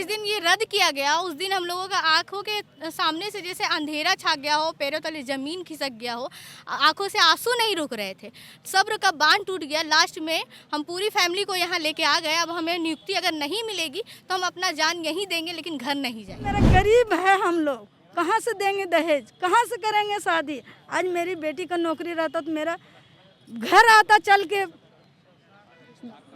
जिस दिन ये रद्द किया गया उस दिन हम लोगों का आंखों के सामने से जैसे अंधेरा छा गया हो, पैरों तले जमीन खिसक गया हो, आंखों से आंसू नहीं रुक रहे थे। सब्र का बांध टूट गया। लास्ट में हम पूरी फैमिली को यहाँ लेके आ गए। अब हमें नियुक्ति अगर नहीं मिलेगी तो हम अपना जान यहीं देंगे, लेकिन घर नहीं जाएंगे। मेरा गरीब है, हम लोग कहाँ से देंगे दहेज, कहाँ से करेंगे शादी। आज मेरी बेटी का नौकरी रहता तो मेरा घर आता चल के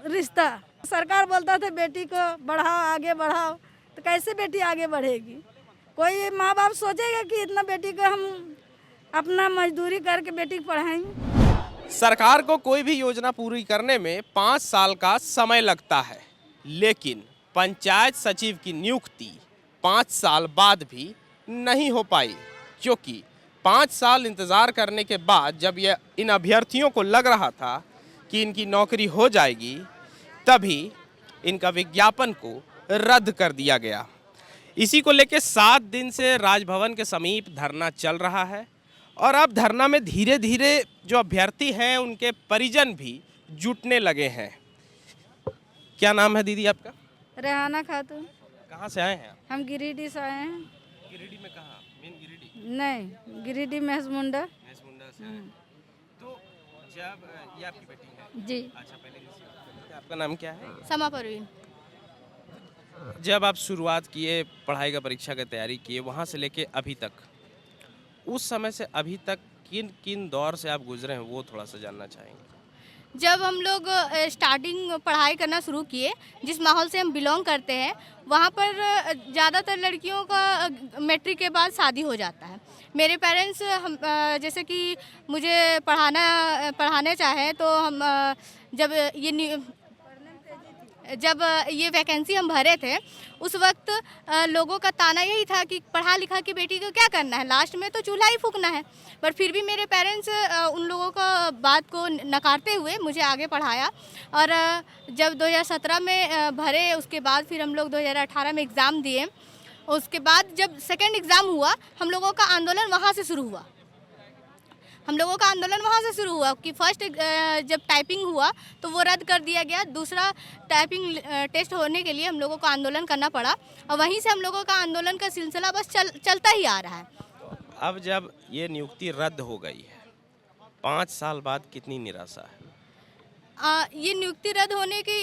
रिश्ता। सरकार बोलता था बेटी को बढ़ाओ, आगे बढ़ाओ, तो कैसे बेटी आगे बढ़ेगी। कोई माँ बाप सोचेगा कि इतना बेटी को हम अपना मजदूरी करके बेटी को पढ़ाएंगे। सरकार को कोई भी योजना पूरी करने में 5 साल का समय लगता है, लेकिन पंचायत सचिव की नियुक्ति 5 साल बाद भी नहीं हो पाई, क्योंकि 5 साल इंतज़ार करने के बाद जब ये इन अभ्यर्थियों को लग रहा था कि इनकी नौकरी हो जाएगी, तभी इनका विज्ञापन को रद्द कर दिया गया। इसी को लेकर 7 दिन से राजभवन के समीप धरना चल रहा है और अब धरना में धीरे धीरे जो अभ्यर्थी हैं उनके परिजन भी जुटने लगे हैं। क्या नाम है दीदी आपका? रेहाना खातून। कहाँ से आए हैं आप? हम गिरिडीह से आए हैं। गिरिडीह में कहाँ? मेन गिरिडीह? नहीं, गिरिडीह महसमुंडा। महसमुंडा से आए। तो जब ये आपकी बेटी है? जी। अच्छा, पहले आपका नाम क्या है? समा परवीन। जब आप शुरुआत किए पढ़ाई का, परीक्षा की तैयारी किए, वहाँ से लेके अभी तक, उस समय से अभी तक किन किन दौर से आप गुजरे हैं वो थोड़ा सा जानना चाहेंगे। जब हम लोग स्टार्टिंग पढ़ाई करना शुरू किए, जिस माहौल से हम बिलोंग करते हैं, वहाँ पर ज़्यादातर लड़कियों का मैट्रिक के बाद शादी हो जाता है। मेरे पेरेंट्स हम जैसे कि मुझे पढ़ाने चाहे तो हम जब ये वैकेंसी हम भरे थे उस वक्त लोगों का ताना यही था कि पढ़ा लिखा के बेटी को क्या करना है, लास्ट में तो चूल्हा ही फूकना है। पर फिर भी मेरे पेरेंट्स उन लोगों का बात को नकारते हुए मुझे आगे पढ़ाया और जब 2017 में भरे, उसके बाद फिर हम लोग 2018 में एग्ज़ाम दिए। उसके बाद जब सेकेंड एग्ज़ाम हुआ, हम लोगों का आंदोलन वहाँ से शुरू हुआ। कि फर्स्ट जब टाइपिंग हुआ तो वो रद्द कर दिया गया। दूसरा टाइपिंग टेस्ट होने के लिए हम लोगों को आंदोलन करना पड़ा और वहीं से हम लोगों का आंदोलन का सिलसिला बस चलता ही आ रहा है। अब जब ये नियुक्ति रद्द हो गई है, 5 साल बाद कितनी निराशा है? ये नियुक्ति रद्द होने की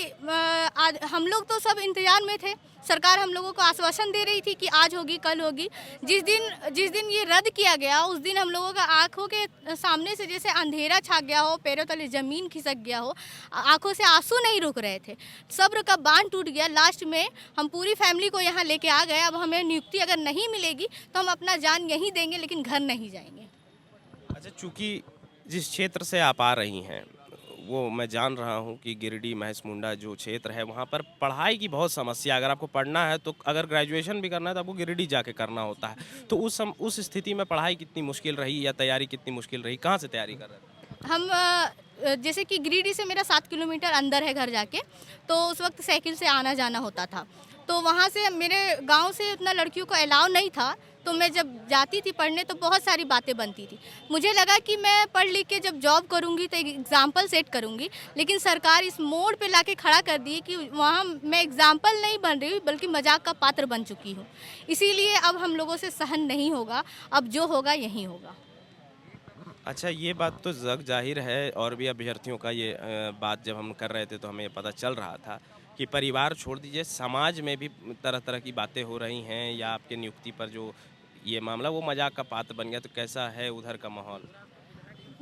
हम लोग तो सब इंतजार में थे। सरकार हम लोगों को आश्वासन दे रही थी कि आज होगी, कल होगी। जिस दिन ये रद्द किया गया उस दिन हम लोगों का आंखों के सामने से जैसे अंधेरा छा गया हो, पैरों तले जमीन खिसक गया हो, आंखों से आंसू नहीं रुक रहे थे। सब्र का बांध टूट गया। लास्ट में हम पूरी फैमिली को यहाँ लेके आ गए। अब हमें नियुक्ति अगर नहीं मिलेगी तो हम अपना जान यहीं देंगे, लेकिन घर नहीं जाएंगे। अच्छा, चूँकि जिस क्षेत्र से आप आ रही हैं वो मैं जान रहा हूँ कि गिरिडीह महसमुंडा जो क्षेत्र है वहाँ पर पढ़ाई की बहुत समस्या। अगर आपको पढ़ना है तो अगर ग्रेजुएशन भी करना है तो आपको गिरिडीह जाके करना होता है। तो उस स्थिति में पढ़ाई कितनी मुश्किल रही या तैयारी कितनी मुश्किल रही? कहाँ से तैयारी कर रहे थे? हम जैसे कि गिरिडीह से मेरा 7 किलोमीटर अंदर है घर जाके, तो उस वक्त साइकिल से आना जाना होता था। तो वहाँ से मेरे गांव से उतना लड़कियों को अलाउ नहीं था, तो मैं जब जाती थी पढ़ने तो बहुत सारी बातें बनती थी। मुझे लगा कि मैं पढ़ लिख के जब जॉब करूँगी तो एक एग्ज़ाम्पल सेट करूँगी, लेकिन सरकार इस मोड़ पे लाके खड़ा कर दी कि वहाँ मैं एग्ज़ाम्पल नहीं बन रही बल्कि मजाक का पात्र बन चुकी हूँ। इसीलिए अब हम लोगों से सहन नहीं होगा, अब जो होगा यही होगा। अच्छा, ये बात तो जग जाहिर है और भी अभ्यर्थियों का ये बात जब हम कर रहे थे तो हमें पता चल रहा था कि परिवार छोड़ दीजिए, समाज में भी तरह तरह की बातें हो रही हैं या आपके नियुक्ति पर जो ये मामला वो मजाक का पात्र बन गया। तो कैसा है उधर का माहौल?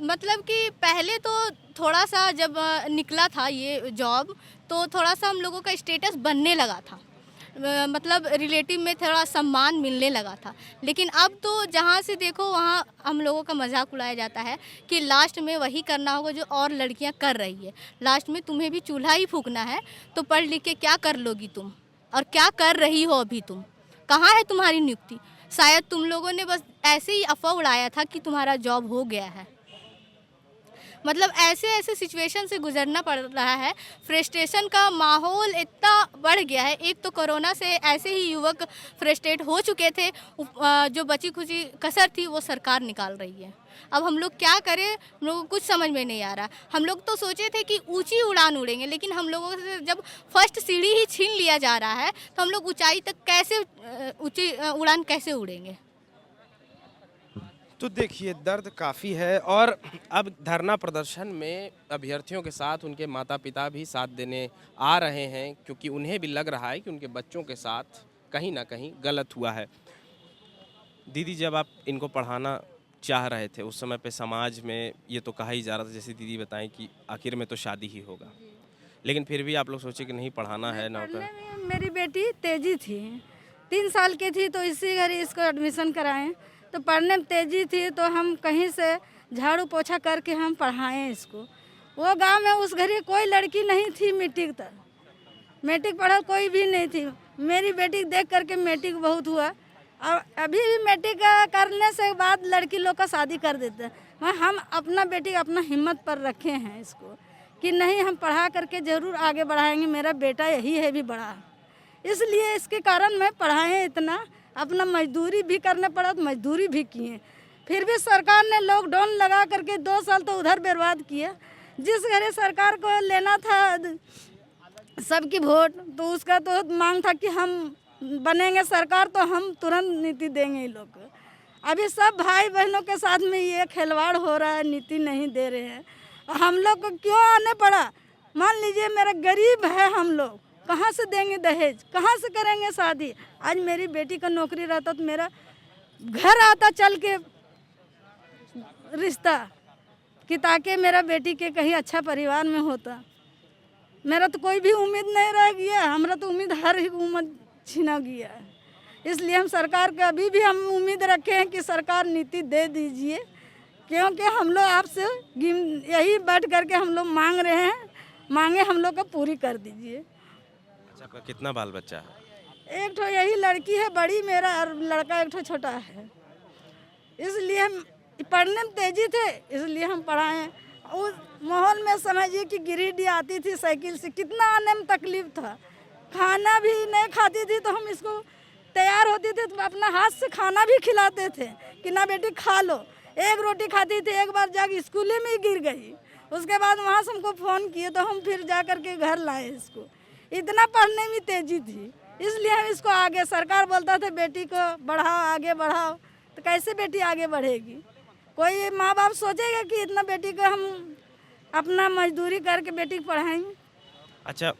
मतलब कि पहले तो थोड़ा सा जब निकला था ये जॉब तो थोड़ा सा हम लोगों का स्टेटस बनने लगा था, मतलब रिलेटिव में थोड़ा सम्मान मिलने लगा था। लेकिन अब तो जहाँ से देखो वहाँ हम लोगों का मजाक उड़ाया जाता है कि लास्ट में वही करना होगा जो और लड़कियाँ कर रही है। लास्ट में तुम्हें भी चूल्हा ही फूकना है, तो पढ़ लिख के क्या कर लोगी तुम, और क्या कर रही हो अभी तुम, कहाँ है तुम्हारी नियुक्ति? शायद तुम लोगों ने बस ऐसे ही अफवाह उड़ाया था कि तुम्हारा जॉब हो गया है। मतलब ऐसे सिचुएशन से गुजरना पड़ रहा है। फ्रस्ट्रेशन का माहौल इतना बढ़ गया है। एक तो कोरोना से ऐसे ही युवक फ्रस्ट्रेट हो चुके थे, जो बची खुची कसर थी वो सरकार निकाल रही है। अब हम लोग क्या करें, हम लोगों को कुछ समझ में नहीं आ रहा। हम लोग तो सोचे थे कि ऊंची उड़ान उड़ेंगे, लेकिन हम लोगों से जब फर्स्ट सीढ़ी ही छीन लिया जा रहा है तो हम लोग ऊंचाई तक कैसे ऊंची उड़ान कैसे उड़ेंगे। तो देखिए दर्द काफ़ी है और अब धरना प्रदर्शन में अभ्यर्थियों के साथ उनके माता पिता भी साथ देने आ रहे हैं, क्योंकि उन्हें भी लग रहा है कि उनके बच्चों के साथ कहीं ना कहीं गलत हुआ है। दीदी, जब आप इनको पढ़ाना चाह रहे थे उस समय पे समाज में ये तो कहा ही जा रहा था, जैसे दीदी बताएं कि आखिर में तो शादी ही होगा, लेकिन फिर भी आप लोग सोचे कि नहीं पढ़ाना है नौकर। पढ़ने में मेरी बेटी तेजी थी, 3 साल की थी तो इसी घर इसको एडमिशन कराएं। तो पढ़ने में तेजी थी तो हम कहीं से झाड़ू पोछा करके हम पढ़ाएं इसको। वो गांव में उस घर कोई लड़की नहीं थी मैट्रिक तक, मैट्रिक पढ़ा कोई भी नहीं थी। मेरी बेटी देख करके मैट्रिक बहुत हुआ, और अभी भी मैट्रिक करने से बाद लड़की लोग का शादी कर देते हैं। हम अपना बेटी अपना हिम्मत पर रखे हैं इसको कि नहीं, हम पढ़ा करके ज़रूर आगे बढ़ाएंगे। मेरा बेटा यही है भी बड़ा, इसलिए इसके कारण मैं पढ़ाएं इतना, अपना मजदूरी भी करना पड़ा तो मजदूरी भी किए। फिर भी सरकार ने लॉकडाउन लगा करके 2 साल तो उधर बर्बाद किया। जिस घरे सरकार को लेना था सबकी वोट, तो उसका तो मांग था कि हम बनेंगे सरकार तो हम तुरंत नीति देंगे इन लोग को। अभी सब भाई बहनों के साथ में ये खिलवाड़ हो रहा है, नीति नहीं दे रहे हैं। हम लोग को क्यों आने पड़ा? मान लीजिए मेरा गरीब है, हम लोग कहाँ से देंगे दहेज, कहाँ से करेंगे शादी? आज मेरी बेटी का नौकरी रहता तो मेरा घर आता चल के रिश्ता, कि ताकि मेरा बेटी के कहीं अच्छा परिवार में होता। मेरा तो कोई भी उम्मीद नहीं रह गया, हमारा तो उम्मीद हर ही उम्मीद छीना गया है। इसलिए हम सरकार का अभी भी हम उम्मीद रखे हैं कि सरकार नीति दे दीजिए, क्योंकि हम लोग आपसे यही बैठ करके हम लोग मांग रहे हैं, मांगे हम लोग को पूरी कर दीजिए। अच्छा, आपका कितना बाल बच्चा है? एक ठो यही लड़की है बड़ी मेरा, और लड़का एक ठो छोटा है। इसलिए हम पढ़ने में तेजी थे, इसलिए हम पढ़ाएं। उस माहौल में समझिए कि गिरिडीह आती थी साइकिल से, कितना आने में तकलीफ था। खाना भी नहीं खाती थी तो हम इसको तैयार होती थी तो अपना हाथ से खाना भी खिलाते थे कि ना बेटी खा लो। एक रोटी खाती थी, एक बार जाके स्कूल में ही गिर गई। उसके बाद वहाँ से हमको फ़ोन किए तो हम फिर जा कर के घर लाए इसको। इतना पढ़ने में तेजी थी, इसलिए हम इसको आगे, सरकार बोलता था बेटी को बढ़ाओ आगे बढ़ाओ, तो कैसे बेटी आगे बढ़ेगी? कोई माँ बाप सोचेगा कि इतना बेटी को हम अपना मजदूरी करके बेटी को पढ़ाएंगे? अच्छा,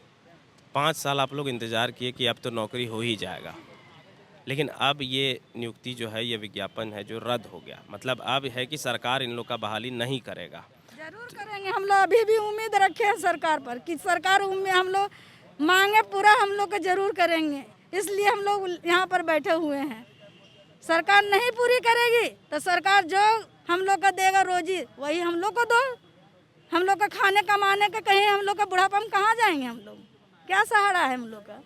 5 साल आप लोग इंतज़ार किए कि अब तो नौकरी हो ही जाएगा, लेकिन अब ये नियुक्ति जो है, ये विज्ञापन है जो रद्द हो गया, मतलब अब है कि सरकार इन लोग का बहाली नहीं करेगा। जरूर करेंगे, हम लोग अभी भी उम्मीद रखे हैं सरकार पर कि सरकार हम लोग मांगे पूरा हम लोग को जरूर करेंगे। इसलिए हम लोग यहाँ पर बैठे हुए हैं। सरकार नहीं पूरी करेगी तो सरकार जो हम लोग का देगा रोजी वही हम लोग को दो। हम लोग का खाने कमाने का कहीं हम लोग का बुढ़ापा में कहाँ जाएंगे? हम लोग क्या सहारा है हम लोग का?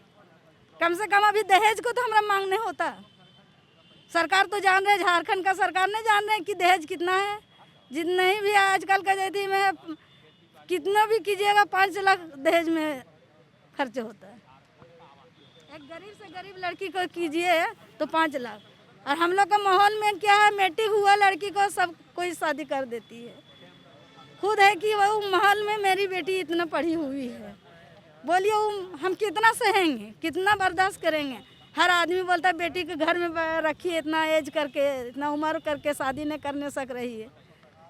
कम से कम अभी दहेज को तो हमारा मांग नहीं होता। सरकार तो जान रहे, झारखंड का सरकार नहीं जान रहे कि दहेज कितना है। जितना ही भी आजकल का जैसे में कितना भी कीजिएगा 5 लाख दहेज में खर्च होता है। एक गरीब से गरीब लड़की को कीजिए तो 5 लाख, और हम लोग का माहौल में क्या है, मैट्रिक हुआ लड़की को सब कोई शादी कर देती है। खुद है कि वो माहौल में मेरी बेटी इतना पढ़ी हुई है, बोलिए हम कितना सहेंगे, कितना बर्दाश्त करेंगे? हर आदमी बोलता है बेटी के घर में रखिए, इतना एज करके, इतना उम्र करके शादी नहीं करने सक रही है।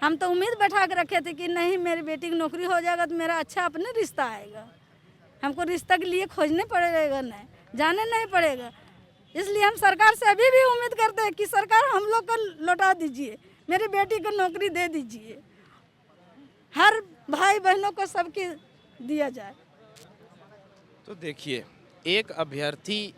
हम तो उम्मीद बैठा के रखे थे कि नहीं मेरी बेटी की नौकरी हो जाएगा तो मेरा अच्छा अपने रिश्ता आएगा। हमको रिश्ता के लिए खोजने पड़ेगा, नहीं जाने नहीं पड़ेगा। इसलिए हम सरकार से अभी भी उम्मीद करते हैं कि सरकार हम लोग को लौटा दीजिए, मेरी बेटी को नौकरी दे दीजिए, हर भाई बहनों को सबके दिया जाए। तो देखिए, एक अभ्यर्थी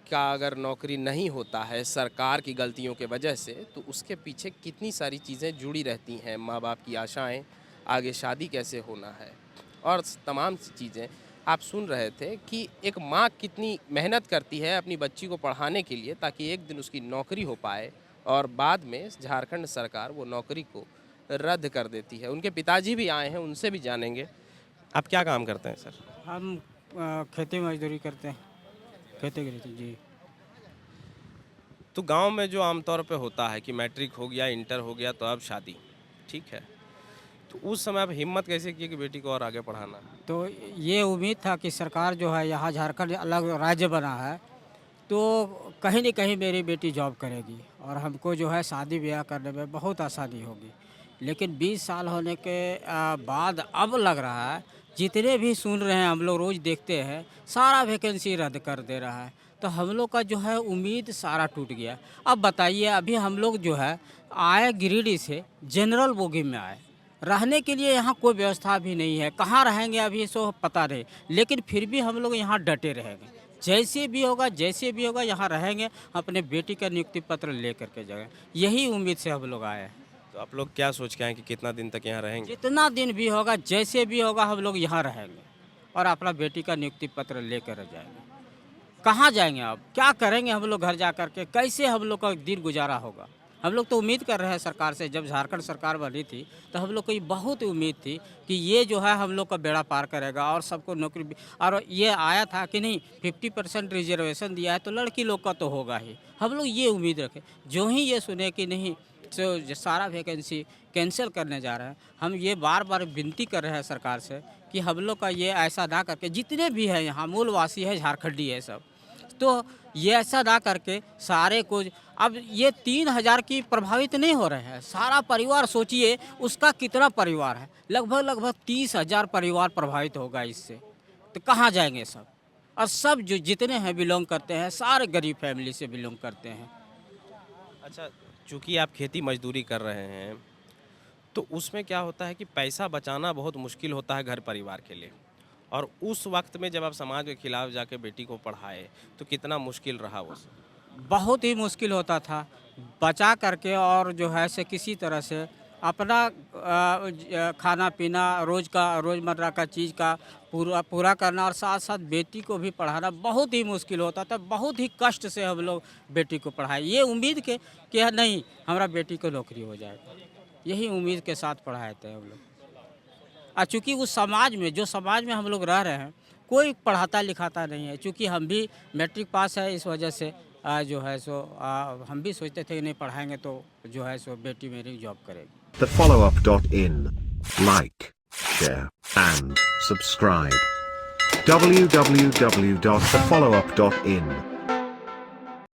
का अगर नौकरी नहीं होता है सरकार की गलतियों के वजह से, तो उसके पीछे कितनी सारी चीज़ें जुड़ी रहती हैं। माँ बाप की आशाएं, आगे शादी कैसे होना है, और तमाम चीज़ें आप सुन रहे थे कि एक माँ कितनी मेहनत करती है अपनी बच्ची को पढ़ाने के लिए ताकि एक दिन उसकी नौकरी हो पाए, और बाद में झारखंड सरकार वो नौकरी को रद्द कर देती है। उनके पिताजी भी आए हैं, उनसे भी जानेंगे। आप क्या काम करते हैं सर? हम खेती मजदूरी करते हैं, खेती करते जी। तो गांव में जो आमतौर पे होता है कि मैट्रिक हो गया, इंटर हो गया तो अब शादी, ठीक है, तो उस समय आप हिम्मत कैसे किए कि बेटी को और आगे पढ़ाना? तो ये उम्मीद था कि सरकार जो है यहाँ झारखंड अलग राज्य बना है तो कहीं न कहीं मेरी बेटी जॉब करेगी और हमको जो है शादी ब्याह करने में बहुत आसानी होगी। लेकिन 20 साल होने के बाद अब लग रहा है, जितने भी सुन रहे हैं हम लोग रोज़ देखते हैं, सारा वैकेंसी रद्द कर दे रहा है। तो हम लोग का जो है उम्मीद सारा टूट गया। अब बताइए, अभी हम लोग जो है आए गिरिडीह से जनरल बोगी में आए, रहने के लिए यहाँ कोई व्यवस्था भी नहीं है। कहाँ रहेंगे अभी सो पता नहीं, लेकिन फिर भी हम लोग यहाँ डटे रहेंगे। जैसे भी होगा यहाँ रहेंगे, अपने बेटी का नियुक्ति पत्र ले करके जाएंगे। यही उम्मीद से हम लोग आए हैं। तो आप लोग क्या सोच के आए कि कितना दिन तक यहाँ रहेंगे? जितना दिन भी होगा, जैसे भी होगा, हम लोग यहाँ रहेंगे और अपना बेटी का नियुक्ति पत्र लेकर जाएंगे। कहाँ जाएंगे अब, क्या करेंगे हम लोग घर जा कर के, कैसे हम लोग का दिन गुजारा होगा? हम लोग तो उम्मीद कर रहे हैं सरकार से। जब झारखंड सरकार बनी थी तो हम लोग को ये बहुत उम्मीद थी कि ये जो है हम लोग का बेड़ा पार करेगा और सबको नौकरी और ये आया था कि नहीं 50% रिजर्वेशन दिया है तो लड़की लोग का तो होगा ही। हम लोग ये उम्मीद रखें। जो ही ये सुने कि नहीं तो सारा वैकेंसी कैंसिल करने जा रहे हैं, हम ये बार बार विनती कर रहे हैं सरकार से कि हम लोग का ये ऐसा ना करके, जितने भी हैं यहाँ मूलवासी है, झारखंडी है सब, तो ये ऐसा ना करके सारे कुछ अब ये 3000 की प्रभावित नहीं हो रहे हैं। सारा परिवार सोचिए उसका कितना परिवार है, लगभग 30,000 परिवार प्रभावित होगा इससे। तो कहाँ जाएंगे सब? और सब जो जितने हैं बिलोंग करते हैं, सारे गरीब फैमिली से बिलोंग करते हैं। अच्छा, चूँकि आप खेती मजदूरी कर रहे हैं तो उसमें क्या होता है कि पैसा बचाना बहुत मुश्किल होता है घर परिवार के लिए, और उस वक्त में जब आप समाज के खिलाफ जाके बेटी को पढ़ाए तो कितना मुश्किल रहा वो सब? बहुत ही मुश्किल होता था बचा करके, और जो है से किसी तरह से अपना खाना पीना रोज़मर्रा का चीज़ का पूरा करना और साथ साथ बेटी को भी पढ़ाना बहुत ही मुश्किल होता था। बहुत ही कष्ट से हम लोग बेटी को पढ़ाए, ये उम्मीद के कि नहीं हमारा बेटी को नौकरी हो जाएगा, यही उम्मीद के साथ पढ़ाए थे हम लोग। चूँकि उस समाज में जो समाज में हम लोग रह रहे हैं कोई पढ़ाता लिखाता नहीं है। चूँकि हम भी मैट्रिक पास है, इस वजह से जो है सो हम भी सोचते थे कि नहीं पढ़ाएंगे तो जो है सो बेटी मेरी जॉब करेगी। TheFollowUp.in. Like, share and subscribe. www.thefollowup.in